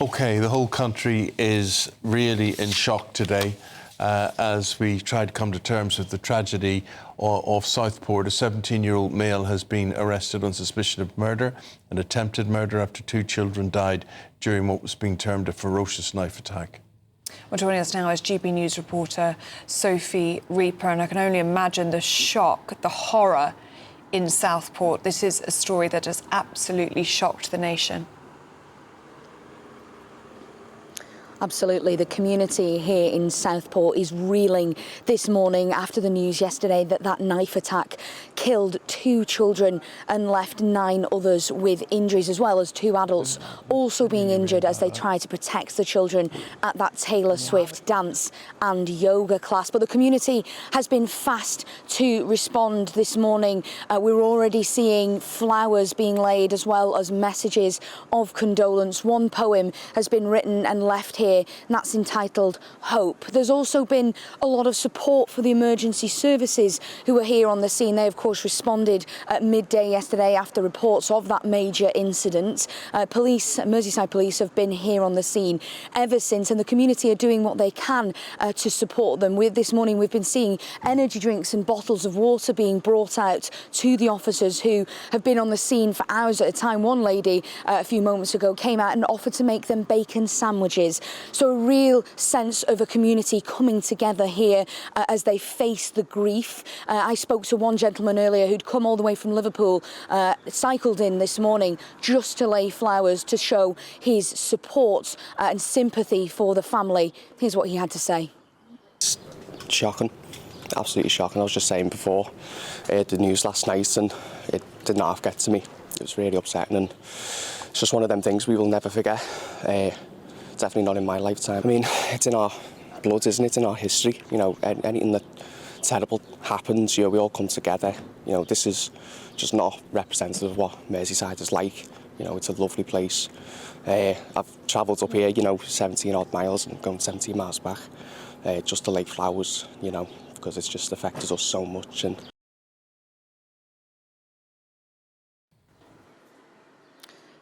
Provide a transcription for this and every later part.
OK, the whole country is really in shock today as we try to come to terms with the tragedy of Southport. A 17-year-old male has been arrested on suspicion of murder and attempted murder after 2 children died during what was being termed a ferocious knife attack. Well, joining us now is GB News reporter Sophie Reaper, and I can only imagine the shock, the horror in Southport. This is a story that has absolutely shocked the nation. Absolutely. The community here in Southport is reeling this morning after the news yesterday that that knife attack killed 2 children and left 9 others with injuries, as well as 2 adults also being injured as they try to protect the children at that Taylor Swift dance and yoga class. But the community has been fast to respond this morning. We're already seeing flowers being laid as well as messages of condolence. One poem has been written and left here, and that's entitled Hope. There's also been a lot of support for the emergency services who are here on the scene. They, of course, responded at midday yesterday after reports of that major incident. Merseyside police have been here on the scene ever since, and the community are doing what they can to support them. This morning we've been seeing energy drinks and bottles of water being brought out to the officers who have been on the scene for hours at a time. One lady a few moments ago came out and offered to make them bacon sandwiches. So a real sense of a community coming together here as they face the grief. I spoke to one gentleman earlier who'd come all the way from Liverpool, cycled in this morning just to lay flowers to show his support and sympathy for the family. Here's what he had to say. It's shocking, absolutely shocking. I was just saying before, I heard the news last night and it did not half get to me. It was really upsetting, and it's just one of them things we will never forget. Definitely not in my lifetime. I mean, it's in our blood, isn't it? In our history. You know, anything that terrible happens, you know, we all come together. You know, this is just not representative of what Merseyside is like. You know, it's a lovely place. I've travelled up here, you know, 17 odd miles and going 17 miles back just to lay flowers, you know, because it's just affected us so much. And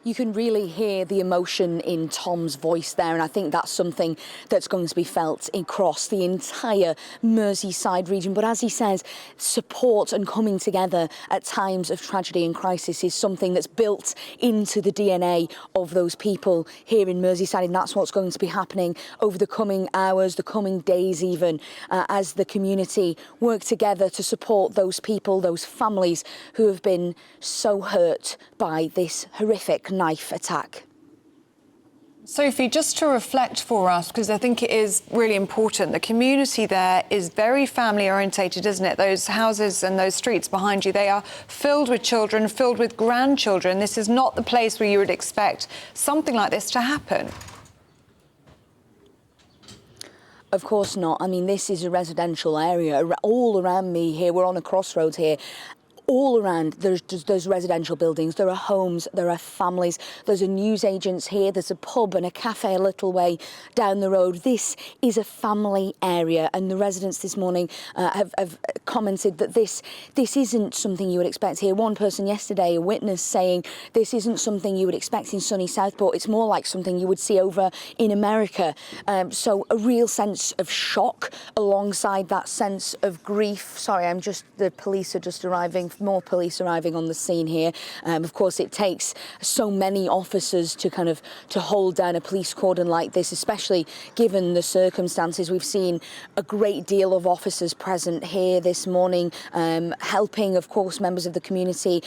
you can really hear the emotion in Tom's voice there, and I think that's something that's going to be felt across the entire Merseyside region. But as he says, support and coming together at times of tragedy and crisis is something that's built into the DNA of those people here in Merseyside, and that's what's going to be happening over the coming hours, the coming days even, as the community work together to support those people, those families who have been so hurt by this horrific knife attack. Sophie, just to reflect for us, because I think it is really important, the community there is very family orientated, isn't it? Those houses and those streets behind you, they are filled with children, filled with grandchildren. This is not the place where you would expect something like this to happen. Of course not. I mean, this is a residential area. All around me here, we're on a crossroads here. All around, there's residential buildings, there are homes, there are families, there's a newsagent's here, there's a pub and a cafe a little way down the road. This is a family area, and the residents this morning have commented that this isn't something you would expect here. One person yesterday, a witness, saying this isn't something you would expect in sunny Southport, it's more like something you would see over in America. So a real sense of shock alongside that sense of grief. Sorry, the police are just arriving. More police arriving on the scene here. Of course, it takes so many officers to hold down a police cordon like this, especially given the circumstances. We've seen a great deal of officers present here this morning, helping, of course, members of the community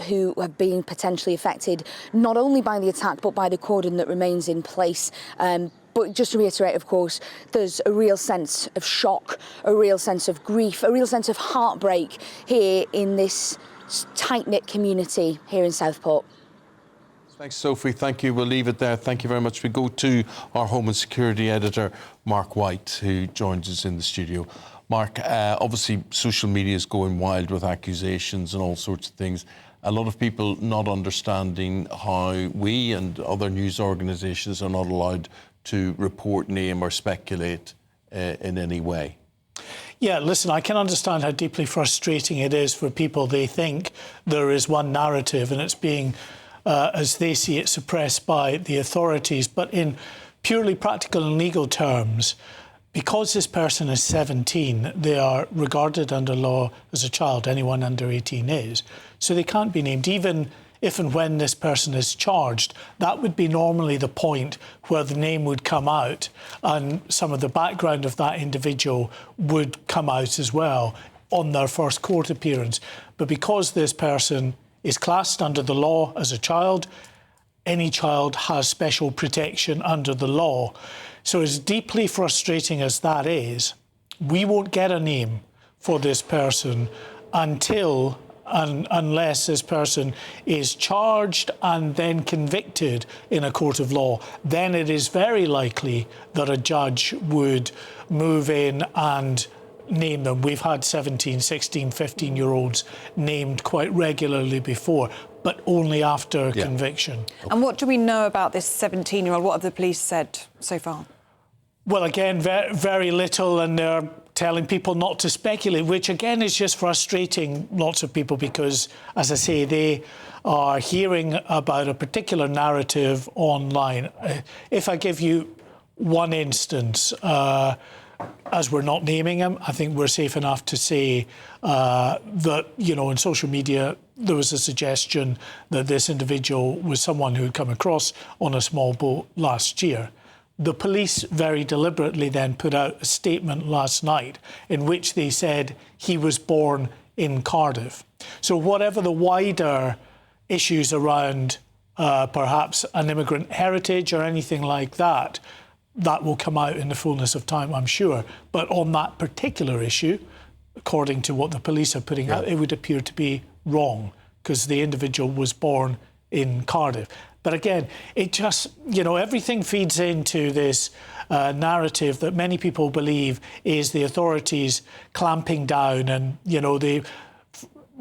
who have been potentially affected not only by the attack but by the cordon that remains in place. But just to reiterate, of course, there's a real sense of shock, a real sense of grief, a real sense of heartbreak here in this tight-knit community here in Southport. Thanks, Sophie. Thank you. We'll leave it there. Thank you very much. We go to our Home and Security editor, Mark White, who joins us in the studio. Mark, obviously social media is going wild with accusations and all sorts of things. A lot of people not understanding how we and other news organisations are not allowed to report, name or speculate in any way. Yeah, listen, I can understand how deeply frustrating it is for people. They think there is one narrative and it's being as they see it, suppressed by the authorities. But in purely practical and legal terms, because this person is 17, they are regarded under law as a child. Anyone under 18 is. So they can't be named. Even if and when this person is charged, that would be normally the point where the name would come out and some of the background of that individual would come out as well on their first court appearance. But because this person is classed under the law as a child, any child has special protection under the law. So as deeply frustrating as that is, we won't get a name for this person unless this person is charged and then convicted in a court of law. Then it is very likely that a judge would move in and name them. We've had 17, 16, 15-year-olds named quite regularly before, but only after conviction. And what do we know about this 17-year-old? What have the police said so far? Well, again, very little, and they're telling people not to speculate, which again is just frustrating lots of people because, as I say, they are hearing about a particular narrative online. If I give you one instance, as we're not naming him, I think we're safe enough to say that, you know, in social media, there was a suggestion that this individual was someone who had come across on a small boat last year. The police very deliberately then put out a statement last night in which they said he was born in Cardiff. So whatever the wider issues around perhaps an immigrant heritage or anything like that, that will come out in the fullness of time, I'm sure. But on that particular issue, according to what the police are putting out, it would appear to be wrong because the individual was born in Cardiff. But again, it just, you know, everything feeds into this narrative that many people believe is the authorities clamping down and, you know, they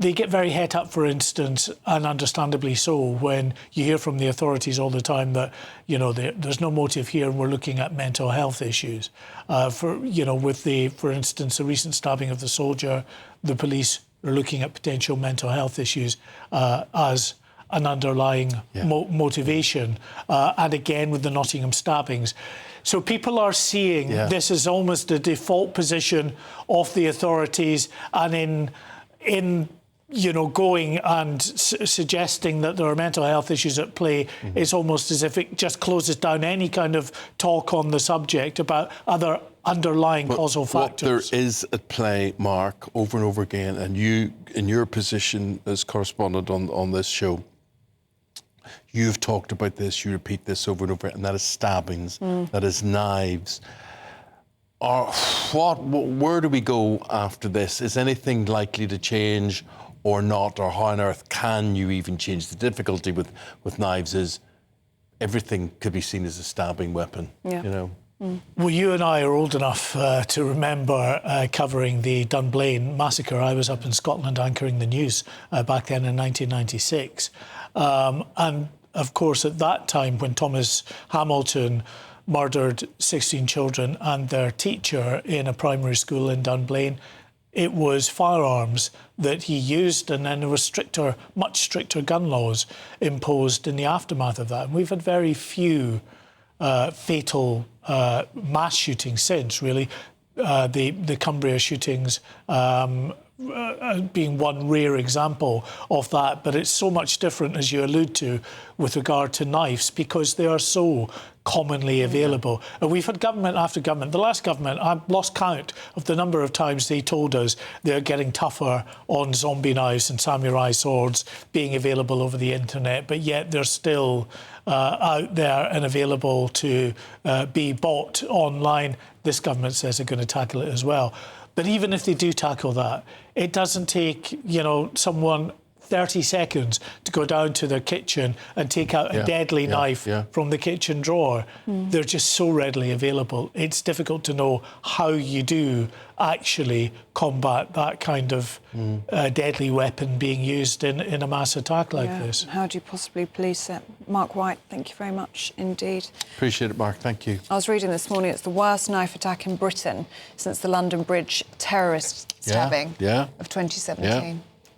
get very het up, for instance, and understandably so, when you hear from the authorities all the time that, you know, there's no motive here and we're looking at mental health issues. For instance, the recent stabbing of the soldier, the police are looking at potential mental health issues as an underlying motivation, and again with the Nottingham stabbings. So people are seeing this as almost the default position of the authorities, and in you know, going and suggesting that there are mental health issues at play, it's almost as if it just closes down any kind of talk on the subject about other underlying causal factors. What there is at play, Mark, over and over again, and you, in your position as correspondent on this show, you've talked about this, you repeat this over and over, and that is stabbings, that is knives. Where do we go after this? Is anything likely to change or not? Or how on earth can you even change? The difficulty with knives is everything could be seen as a stabbing weapon, you know. Well, you and I are old enough to remember covering the Dunblane massacre. I was up in Scotland anchoring the news back then in 1996. And, of course, at that time, when Thomas Hamilton murdered 16 children and their teacher in a primary school in Dunblane, it was firearms that he used, and then there were much stricter gun laws imposed in the aftermath of that. And we've had very few fatal mass shootings since, really. The Cumbria shootings being one rare example of that, but it's so much different, as you allude to, with regard to knives, because they are so commonly available. And we've had government after government. The last government, I've lost count of the number of times they told us they're getting tougher on zombie knives and samurai swords being available over the internet, but yet they're still out there and available to be bought online. This government says they're going to tackle it as well. But even if they do tackle that, it doesn't take, you know, someone 30 seconds to go down to their kitchen and take out a deadly knife from the kitchen drawer. They're just so readily available. It's difficult to know how you do actually combat that kind of deadly weapon being used in a mass attack like this. How do you possibly police it? Mark White, thank you very much indeed. Appreciate it, Mark. Thank you. I was reading this morning it's the worst knife attack in Britain since the London Bridge terrorist stabbing of 2017.